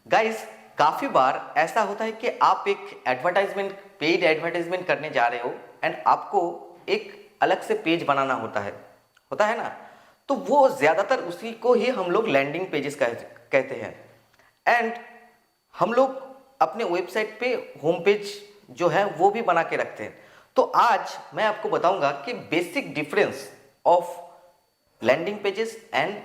Guys, काफ़ी बार ऐसा होता है कि आप एक एडवर्टाइजमेंट, पेड एडवर्टाइजमेंट करने जा रहे हो एंड आपको एक अलग से पेज बनाना होता है ना। तो वो ज़्यादातर उसी को ही हम लोग लैंडिंग पेजेस कहते हैं। एंड हम लोग अपने वेबसाइट पे होम पेज जो है वो भी बना के रखते हैं। तो आज मैं आपको बताऊंगा कि basic difference of landing pages and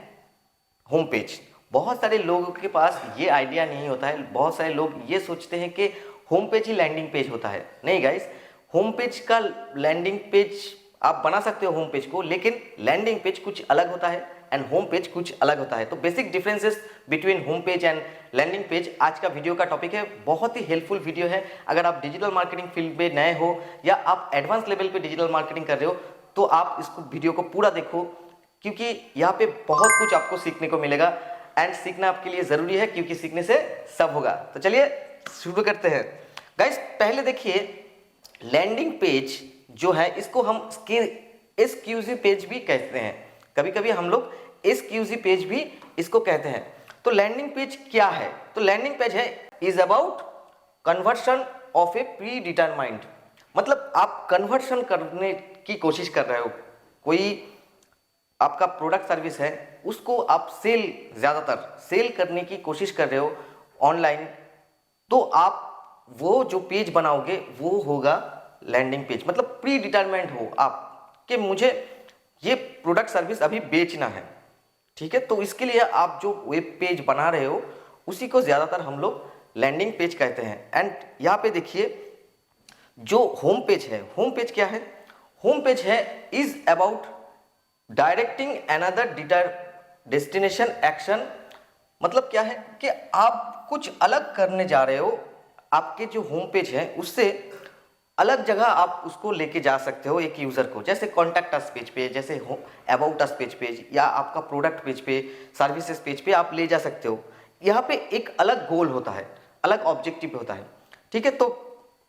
home page. बहुत सारे लोगों के पास ये आइडिया नहीं होता है। बहुत सारे लोग ये सोचते हैं कि होम पेज ही लैंडिंग पेज होता है। नहीं गाइस, होम पेज का लैंडिंग पेज आप बना सकते हो होम पेज को, लेकिन लैंडिंग पेज कुछ अलग होता है एंड होम पेज कुछ अलग होता है। तो basic differences between home page and landing page आज का वीडियो का टॉपिक है। बहुत ही हेल्पफुल वीडियो है। अगर आप डिजिटल मार्केटिंग फील्ड में नए हो या आप एडवांस लेवल पे डिजिटल मार्केटिंग कर रहे हो तो आप इसको वीडियो को पूरा देखो, क्योंकि यहाँ पे बहुत कुछ आपको सीखने को मिलेगा एंड सीखना आपके लिए जरूरी है, क्योंकि सीखने से सब होगा। तो चलिए शुरू करते हैं। गाइस, पहले देखिए, लैंडिंग पेज जो है इसको हम एसक्यूजी पेज भी कहते हैं। कभी कभी हम लोग एसक्यूजी पेज भी इसको कहते हैं। तो लैंडिंग पेज क्या है? तो लैंडिंग पेज है is about conversion of A pre determined. मतलब आप कन्वर्शन करने की कोशिश कर रहे हो, कोई आपका प्रोडक्ट सर्विस है उसको आप ज़्यादातर सेल करने की कोशिश कर रहे हो ऑनलाइन, तो आप वो जो पेज बनाओगे वो होगा लैंडिंग पेज। मतलब प्री डिटरमाइंड हो आप कि मुझे ये प्रोडक्ट सर्विस अभी बेचना है, ठीक है। तो इसके लिए आप जो वेब पेज बना रहे हो उसी को ज़्यादातर हम लोग लैंडिंग पेज कहते हैं। एंड यहाँ पे देखिए, जो होम पेज है, होम पेज क्या है? होम पेज है is about directing another destination action. मतलब क्या है कि आप कुछ अलग करने जा रहे हो। आपके जो होम पेज है उससे अलग जगह आप उसको लेके जा सकते हो एक यूज़र को, जैसे कॉन्टैक्ट अस पेज पे, जैसे अबाउट अस पेज या आपका प्रोडक्ट पेज पे, सर्विसेज पेज पे आप ले जा सकते हो। यहाँ पे एक अलग गोल होता है, अलग ऑब्जेक्टिव होता है, ठीक है। तो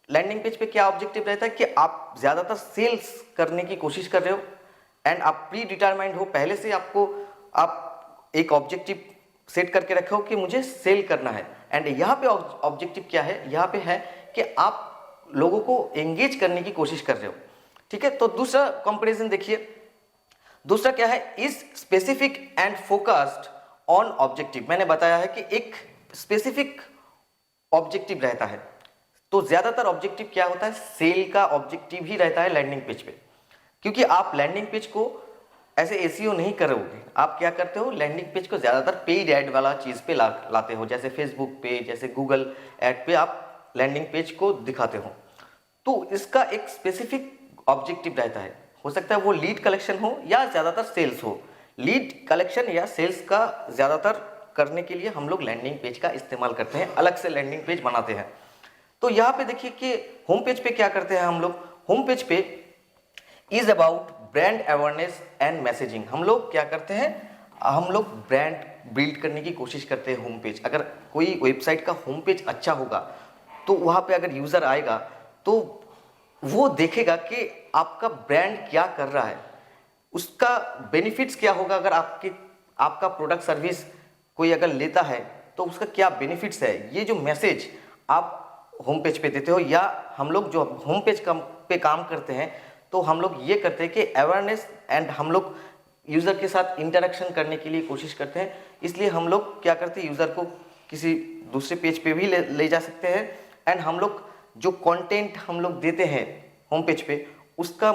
लैंडिंग पेज पे क्या ऑब्जेक्टिव रहता है कि आप ज़्यादातर सेल्स करने की कोशिश कर रहे हो एंड आप प्री डिटरमाइंड हो, पहले से आपको आप एक ऑब्जेक्टिव सेट करके रखे हो कि मुझे सेल करना है। एंड यहाँ पे ऑब्जेक्टिव क्या है? यहाँ पे है कि आप लोगों को एंगेज करने की कोशिश कर रहे हो, ठीक है। तो दूसरा कंपैरिजन देखिए, दूसरा क्या है? Is specific and focused on objective. मैंने बताया है कि एक स्पेसिफिक ऑब्जेक्टिव रहता है। तो ज्यादातर ऑब्जेक्टिव क्या होता है? सेल का ऑब्जेक्टिव ही रहता है लैंडिंग पेज पे, क्योंकि आप लैंडिंग पेज को ऐसे एसीओ नहीं करोगे। आप क्या करते हो? लैंडिंग पेज को ज़्यादातर पेड ऐड वाला चीज़ पे लाते हो, जैसे फेसबुक पे, जैसे गूगल ऐड पे आप लैंडिंग पेज को दिखाते हो। तो इसका एक स्पेसिफिक ऑब्जेक्टिव रहता है। हो सकता है वो लीड कलेक्शन हो या ज़्यादातर सेल्स हो। लीड कलेक्शन या सेल्स का ज़्यादातर करने के लिए हम लोग लैंडिंग पेज का इस्तेमाल करते हैं, अलग से लैंडिंग पेज बनाते हैं। तो यहाँ पे देखिए कि होम पेज पे क्या करते हैं हम लोग? होम पेज पे is about brand awareness and messaging. हम लोग क्या करते हैं? हम लोग ब्रांड बिल्ड करने की कोशिश करते हैं होम पेज। अगर कोई वेबसाइट का होम पेज अच्छा होगा तो वहाँ पे अगर यूज़र आएगा तो वो देखेगा कि आपका ब्रांड क्या कर रहा है, उसका बेनिफिट्स क्या होगा। अगर आपका प्रोडक्ट सर्विस कोई अगर लेता है तो उसका क्या बेनिफिट्स है, ये जो मैसेज आप होम पेज पे देते हो। या हम लोग जो होम पेज पे काम करते हैं तो हम लोग ये करते हैं कि अवेयरनेस एंड हम लोग यूज़र के साथ इंटरेक्शन करने के लिए कोशिश करते हैं। इसलिए हम लोग क्या करते हैं, यूज़र को किसी दूसरे पेज पे भी ले जा सकते हैं। एंड हम लोग जो कंटेंट हम लोग देते हैं होम पेज पे, उसका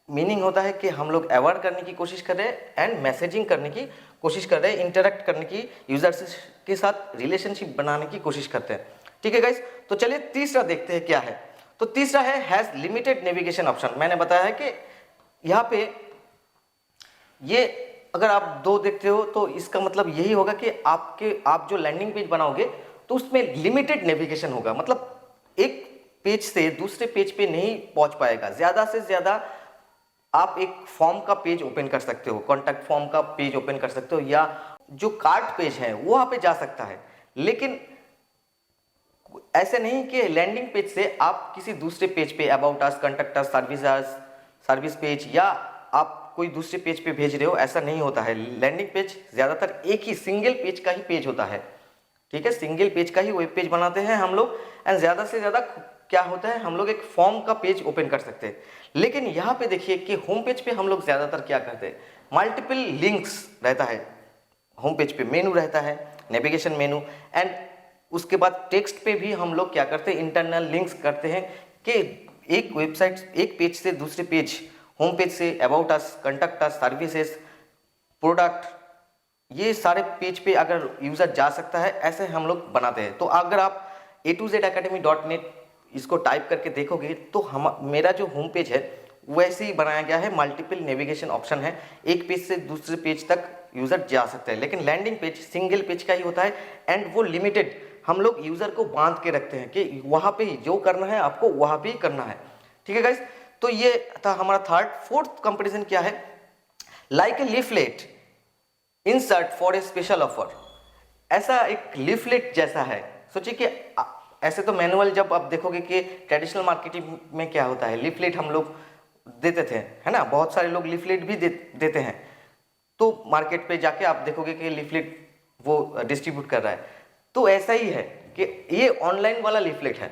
मीनिंग होता है कि हम लोग अवेयर करने की कोशिश कर रहे हैं एंड मैसेजिंग करने की कोशिश कर रहे हैं, इंटरेक्ट करने की, यूज़र के साथ रिलेशनशिप बनाने की कोशिश करते हैं, ठीक है गाइस। तो चलिए तीसरा देखते हैं क्या है। तो तीसरा है हैज़ लिमिटेड नेविगेशन ऑप्शन। मैंने बताया है कि यहाँ पे ये अगर आप दो देखते हो तो इसका मतलब यही होगा कि आप जो लैंडिंग पेज बनाओगे तो उसमें लिमिटेड नेविगेशन होगा। मतलब एक पेज से दूसरे पेज पे नहीं पहुंच पाएगा। ज़्यादा से ज़्यादा आप एक फॉर्म का पेज ओपन कर सकते हो, कॉन्टैक्ट फॉर्म का पेज ओपन कर सकते हो, या जो कार्ट पेज है वो वहाँ पे जा सकता है। लेकिन ऐसे नहीं कि लैंडिंग पेज से आप किसी दूसरे पेज पे, about us, contact us, service page, या आप कोई दूसरे पेज पे भेज रहे हो, ऐसा नहीं होता है। लैंडिंग पेज ज़्यादातर एक ही सिंगल पेज का ही पेज होता है, ठीक है, सिंगल पेज का ही वेब पेज बनाते हैं हम लोग, एंड ज़्यादा से ज़्यादा क्या होता है, हम लोग एक फॉर्म का पेज ओपन कर सकते हैं। लेकिन यहाँ पे देखिए कि होम पेज पे हम लोग ज़्यादातर क्या करते हैं, मल्टीपल लिंक्स रहता है होम पेज पे, मेनू रहता है, नेविगेशन मेनू, एंड उसके बाद टेक्स्ट पे भी हम लोग क्या करते हैं, इंटरनल लिंक्स करते हैं कि एक वेबसाइट, एक पेज से दूसरे page, home page say about us, contact us, services, product, ये सारे पेज पे अगर यूज़र जा सकता है, ऐसे हम लोग बनाते हैं। तो अगर आप a2zacademy.net इसको टाइप करके देखोगे तो मेरा जो होम पेज है वैसे ही बनाया गया है, मल्टीपल नेविगेशन ऑप्शन है, एक पेज से दूसरे पेज तक यूज़र जा सकता है। लेकिन लैंडिंग पेज सिंगल पेज का ही होता है, एंड वो लिमिटेड, हम लोग यूज़र को बांध के रखते हैं कि वहाँ पे ही जो करना है आपको वहाँ पे ही करना है। ठीक है गाइस, तो ये था हमारा थर्ड। फोर्थ कंपैरिजन क्या है, like a leaflet insert for a special offer. ऐसा एक लीफलेट जैसा है, सोचिए कि ऐसे तो मैनुअल जब आप देखोगे कि ट्रेडिशनल मार्केटिंग में क्या होता है, लीफलेट हम लोग देते थे, है ना, बहुत सारे लोग लीफलेट भी देते हैं। तो मार्केट पे जाके आप देखोगे कि लीफलेट वो डिस्ट्रीब्यूट कर रहा है। तो ऐसा ही है कि ये ऑनलाइन वाला लीफलेट है,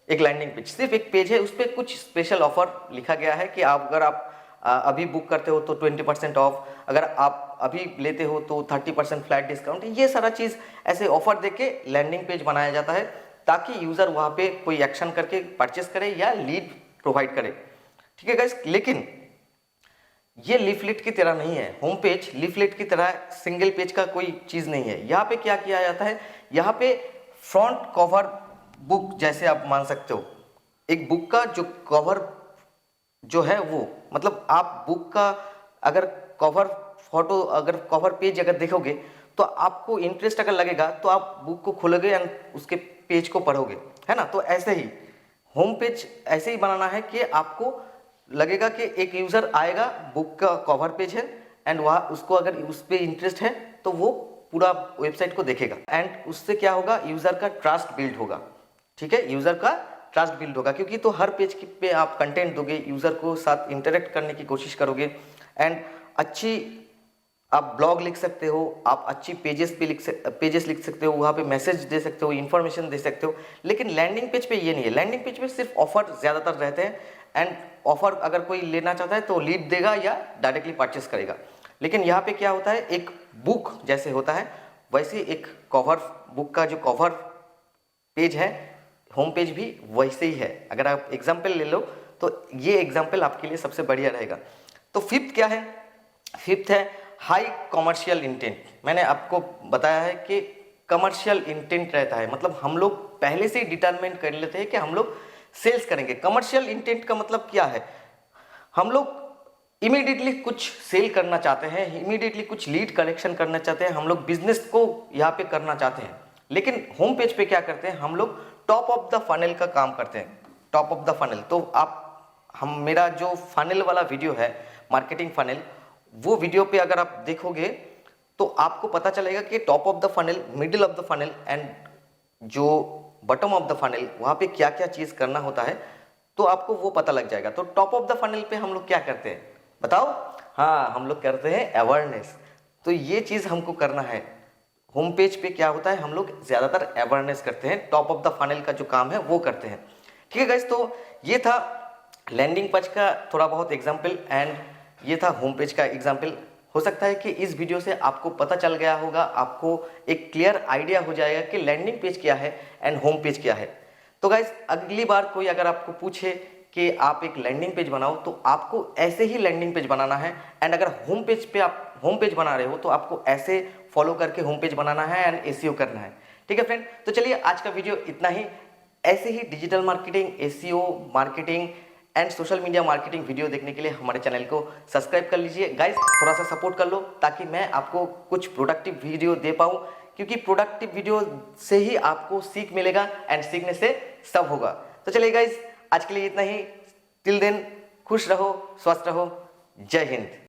एक लैंडिंग पेज, सिर्फ एक पेज है, उस पर कुछ स्पेशल ऑफर लिखा गया है कि अगर आप अभी बुक करते हो तो 20% ऑफ, अगर आप अभी लेते हो तो 30% फ्लैट डिस्काउंट। ये सारा चीज़ ऐसे ऑफर देके लैंडिंग पेज बनाया जाता है ताकि यूज़र वहाँ पे कोई एक्शन करके परचेस करे या लीड प्रोवाइड करे। ठीक है गाइस, लेकिन ये लीफलेट की तरह नहीं है, होम पेज लीफलेट की तरह सिंगल पेज का कोई चीज़ नहीं है। यहाँ पे क्या किया जाता है, यहाँ पे फ्रंट कवर बुक जैसे आप मान सकते हो, एक बुक का जो कवर जो है वो, मतलब आप बुक का अगर कवर फोटो, अगर कवर पेज अगर देखोगे तो आपको इंटरेस्ट अगर लगेगा तो आप बुक को खोलोगे एंड उसके पेज को पढ़ोगे, है ना। तो ऐसे ही होम पेज ऐसे ही बनाना है कि आपको लगेगा कि एक यूज़र आएगा, बुक का कवर पेज है एंड वहाँ उसको अगर उस पर इंटरेस्ट है तो वो पूरा वेबसाइट को देखेगा, एंड उससे क्या होगा, यूज़र का ट्रस्ट बिल्ड होगा। ठीक है, यूज़र का ट्रस्ट बिल्ड होगा, क्योंकि तो हर पेज पे आप कंटेंट दोगे, यूज़र को साथ इंटरेक्ट करने की कोशिश करोगे, एंड अच्छी आप ब्लॉग लिख सकते हो, आप अच्छी पेजेस लिख सकते हो, वहाँ पे मैसेज दे सकते हो, इन्फॉर्मेशन दे सकते हो। लेकिन लैंडिंग पेज पे ये नहीं है, लैंडिंग पेज पे सिर्फ ऑफर ज़्यादातर रहते हैं, एंड ऑफर अगर कोई लेना चाहता है तो लीड देगा या डायरेक्टली परचेस करेगा। लेकिन यहाँ पे क्या होता है, एक बुक जैसे होता है वैसे एक कवर, बुक का जो कवर पेज है, होम पेज भी वैसे ही है। अगर आप एग्जाम्पल ले लो तो ये एग्जाम्पल आपके लिए सबसे बढ़िया रहेगा। तो फिफ्थ क्या है, फिफ्थ है हाई कमर्शियल इंटेंट। मैंने आपको बताया है कि कमर्शियल इंटेंट रहता है, मतलब हम लोग पहले से ही डिटरमाइन कर लेते हैं कि हम लोग सेल्स करेंगे। कमर्शियल इंटेंट का मतलब क्या है, हम लोग इमीडिएटली कुछ सेल करना चाहते हैं, इमीडिएटली कुछ लीड कलेक्शन करना चाहते हैं, हम लोग बिजनेस को यहाँ पे करना चाहते हैं। लेकिन होम पेज पे क्या करते हैं, हम लोग टॉप ऑफ द फनल का काम करते हैं, टॉप ऑफ द फनल। तो हम मेरा जो फनल वाला वीडियो है, मार्केटिंग फनल, वो वीडियो पे अगर आप देखोगे तो आपको पता चलेगा कि top of the funnel, middle of the funnel and जो बॉटम ऑफ द फनल, वहाँ पे क्या क्या चीज़ करना होता है, तो आपको वो पता लग जाएगा। तो टॉप ऑफ द फनल पे हम लोग क्या करते हैं बताओ, हाँ हम लोग करते हैं अवेयरनेस। तो ये चीज़ हमको करना है। होम पेज पे क्या होता है, हम लोग ज़्यादातर अवेयरनेस करते हैं, टॉप ऑफ द फनल का जो काम है वो करते हैं। ठीक है गाइस, तो ये था लैंडिंग पेज का थोड़ा बहुत एग्जाम्पल, एंड ये था होम पेज का एग्जाम्पल। हो सकता है कि इस वीडियो से आपको पता चल गया होगा, आपको एक क्लियर आइडिया हो जाएगा कि लैंडिंग पेज क्या है एंड होम पेज क्या है। तो गाइस, अगली बार कोई अगर आपको पूछे कि आप एक लैंडिंग पेज बनाओ तो आपको ऐसे ही लैंडिंग पेज बनाना है, एंड अगर होम पेज पे आप होम पेज बना रहे हो तो आपको ऐसे फॉलो करके होम पेज बनाना है एंड एसईओ करना है। ठीक है फ्रेंड, तो चलिए आज का वीडियो इतना ही। ऐसे ही digital marketing, SEO marketing and social media marketing video देखने के लिए हमारे चैनल को सब्सक्राइब कर लीजिए। गाइस, थोड़ा सा सपोर्ट कर लो ताकि मैं आपको कुछ प्रोडक्टिव वीडियो दे पाऊँ, क्योंकि प्रोडक्टिव वीडियो से ही आपको सीख मिलेगा एंड सीखने से सब होगा। तो चलिए गाइस, आज के लिए इतना ही। टिल देन खुश रहो, स्वस्थ रहो, जय हिंद।